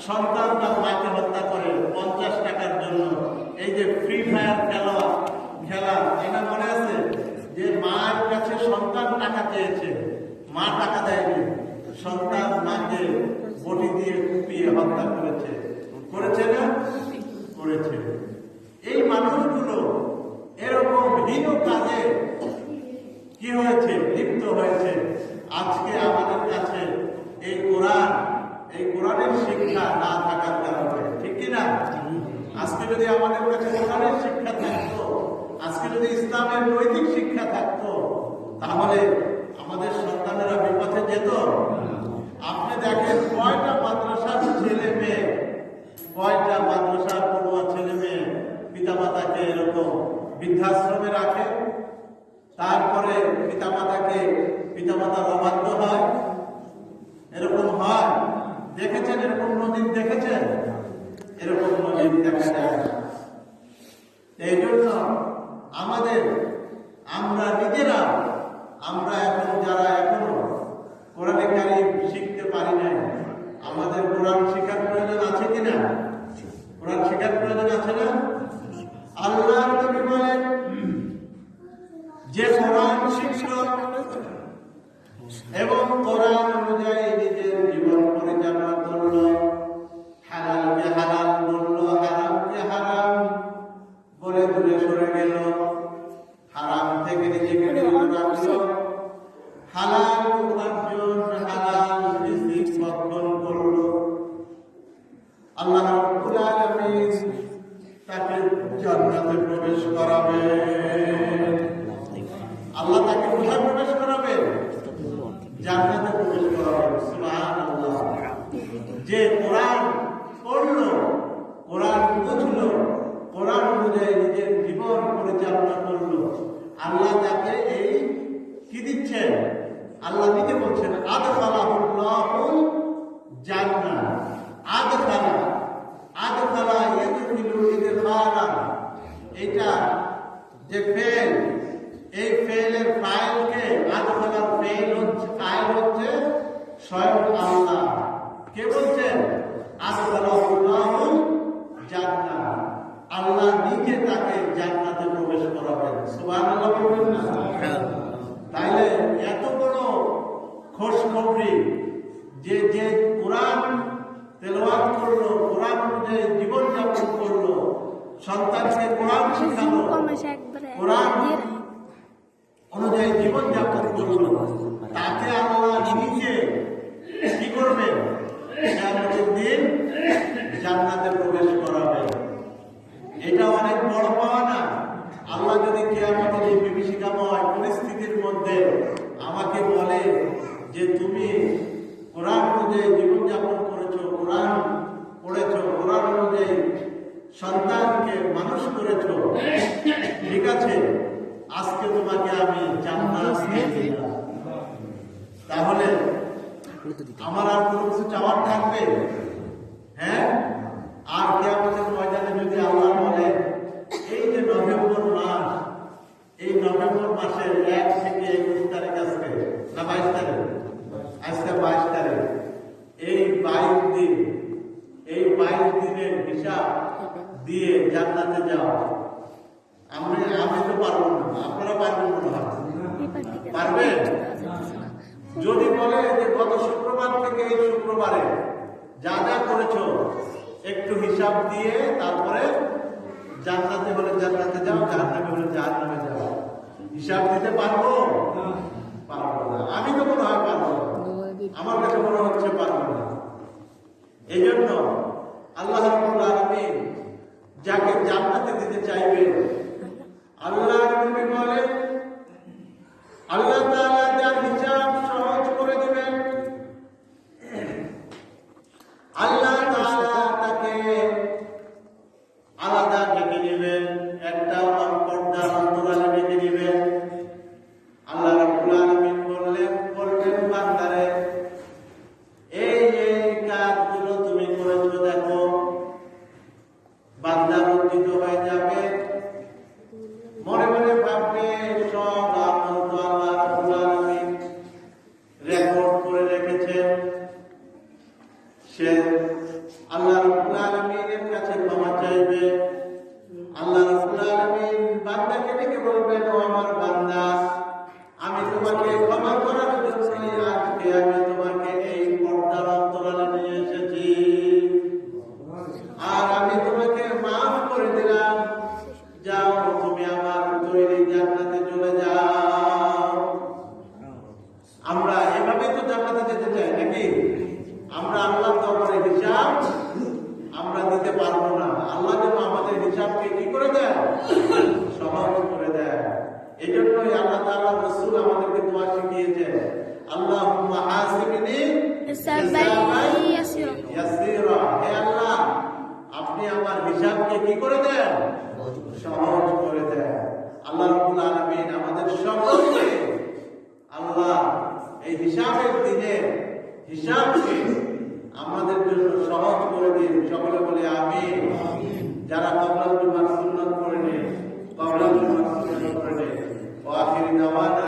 সন্তান তার মাকে হত্যা করে 50 টাকার জন্য। এই যে ফ্রি ফায়ার খেলা, এটা মনে আছে যে মায়ের কাছে সন্তান টাকা চেয়েছে, মা টাকা দেয়নি, সন্তান মাকে বটি দিয়ে কুপিয়ে হত্যা করেছে না? করেছে। এই মানুষগুলো এরকম হীন কাজে কি হয়েছে? লিপ্ত হয়েছে। আজকে আমাদের কাছে এই কোরআনের শিক্ষা না থাকার কারণে, ঠিক কিনা? আজকে যদি আমাদের কাছে কোরআনের শিক্ষা থাকতো, আজকে যদি ইসলামের নৈতিক শিক্ষা থাকতো, তাহলে আমাদের সন্তানেরা বিপথে যেত। আপনি দেখেন কয়টা মাদ্রাসার ছেলে মেয়ে, কয়টা মাদ্রাসার পড়ুয়া ছেলে মেয়ে পিতামাতাকে এরকম বৃদ্ধাশ্রমে রাখে, তারপরে পিতামাতার অবাধ্য হয়। এরকম হয়, দেখেছেন? এরকম নজির দেখেছেন? এরকম নজির দেখা যায়। এই জন্য আমরা নিজেরা, আমরা এখন যারা এখনো কোরআনে কারীম শিখতে পারি নাই, আমাদের কোরআন শেখার প্রয়োজন আছে কিনা? কোরআন শেখার প্রয়োজন আছে না? আল্লাহর নবী বলেন যে কোরআন শিখল এবং কোরআন অনুযায়ী নিজের জীবন পরিচালনা করল, হালালকে হালাল বলল, হারামকে হারাম বলে দূরে সরে গেল, হারাম থেকে নিজেকে বিরত রাখল, হালাল উপার্জন, হালাল রিজিক ভক্ষণ করল, আল্লাহ রাব্বুল আলামিন তাকে জান্নাতে প্রবেশ করাবে। আল্লাহ তাকে কোথায় প্রবেশ করাবে? জান্নাতে প্রবেশ করাবে। সুবহানাল্লাহ। যে কোরআন পড়ল, কোরআন বুঝল, কোরআন অনুযায়ী নিজের জীবন পরিচালনা করল, আল্লাহ তাকে এই কি দিচ্ছেন? আল্লাহ নিজে বলছেন আদখালাহুল্লাহুল জান্নাহ। আদখালা ইয়াদখিলু ইদখালা। এটা যে ফেল, এই ফেলের ফাইলকে আদখালার ফাইল হচ্ছে স্বয়ং আল্লাহ। কে বলছেন? আদখালাহুল্লাহুল জান্নাহ। আল্লাহ নিজে তাকে জান্নাতে প্রবেশ করাবেন। সুবহানাল্লাহ বলবেন না? তাইলে এত বড় খোশখবরি যে কোরআন তেলাওয়াত করলো, কোরআন অনুযায়ী জীবনযাপন করলো, সন্তানকে কোরআন শিখালো, কোরআন অনুযায়ী জীবনযাপন করলো, তাকে আল্লাহ নিজে কি করবেন? কিয়ামতের দিন জান্নাতে প্রবেশ করাবেন। এটা অনেক বড় পাওয়া না? আল্লাহ যদি কিয়ামতের এই বিভীষিকাময় পরিস্থিতির মধ্যে আমাকে বলে যে তুমি কোরআন অনুযায়ী জীবনযাপন করেছো, কোরআন পড়েছো, কোরআন অনুযায়ী সন্তানকে মানুষ করেছো, ঠিক আছে, আজকে তোমাকে আমি জান্নাত দিয়ে দিলাম, তাহলে আমার আর কোনো কিছু চাওয়ার থাকবে? হ্যাঁ? আর কিয়ামতের ময়দানে যদি আল্লাহ বলে এই যে নভেম্বর মাস, এই নভেম্বর মাসের 1 থেকে 21 তারিখ আজকে না 22 তারিখ, আজকে 22 তারিখ, এই 22 দিন, এই 22 দিনের হিসাব দিয়ে জান্নাতে যাও, আমি তো পারবো না, আপনারা পারবেন মনে হয়? পারবেন? যদি বলে যে গত শুক্রবার থেকে এই শুক্রবারে যা যা করেছো একটু হিসাব দিয়ে তারপরে জান্নাতে হলে জান্নাতে যাও, জাহান্নামে হলে জাহান্নামে যাও, হিসাব দিতে পারবো? পারবো না। আমি তো মনে হয় পারবো না, আমার কাছে মনে হচ্ছে পারবো না। এই জন্য আল্লাহ রাব্বুল আলামিন যাকে জান্নাতে দিতে চাইবেন, আল্লাহ নবী বলেন আল্লাহ তাআলা যার হিসাব সহজ করে দিবেন, আল্লাহ তাআলা তাকে আলাদা ডেকে নেবেন, একটা পর্দার অন্তরালে ডেকে নেবেন। আল্লাহ রাব্বুল আলামিন বলবেন বান্দারে, এই কাজগুলো তুমি করেছো, দেখো। বান্দা লজ্জিত হয়ে যাবে, এইভাবেই তো জান্নাতে যেতে চাই নাকি? আমরা আল্লাহর দরবারে হিসাব আমরা দিতে পারবো না। আল্লাহ যেন আমাদের হিসাবকে কি করে দেয়? সহজ করে দেয়। এই জন্যই আল্লাহ তাআলা রাসূল আমাদেরকে দোয়া শিখিয়েছে, আল্লাহুম্মা হাসিবনি হিসাবান ইয়াসীরা। হে আল্লাহ, আপনি আমার হিসাবকে কি করে দেন? সহজ করে দেন। আল্লাহ রাব্বুল আলামিন আমাদের সকলকে আল্লাহ এই হিসাবের দিনে হিসাবকে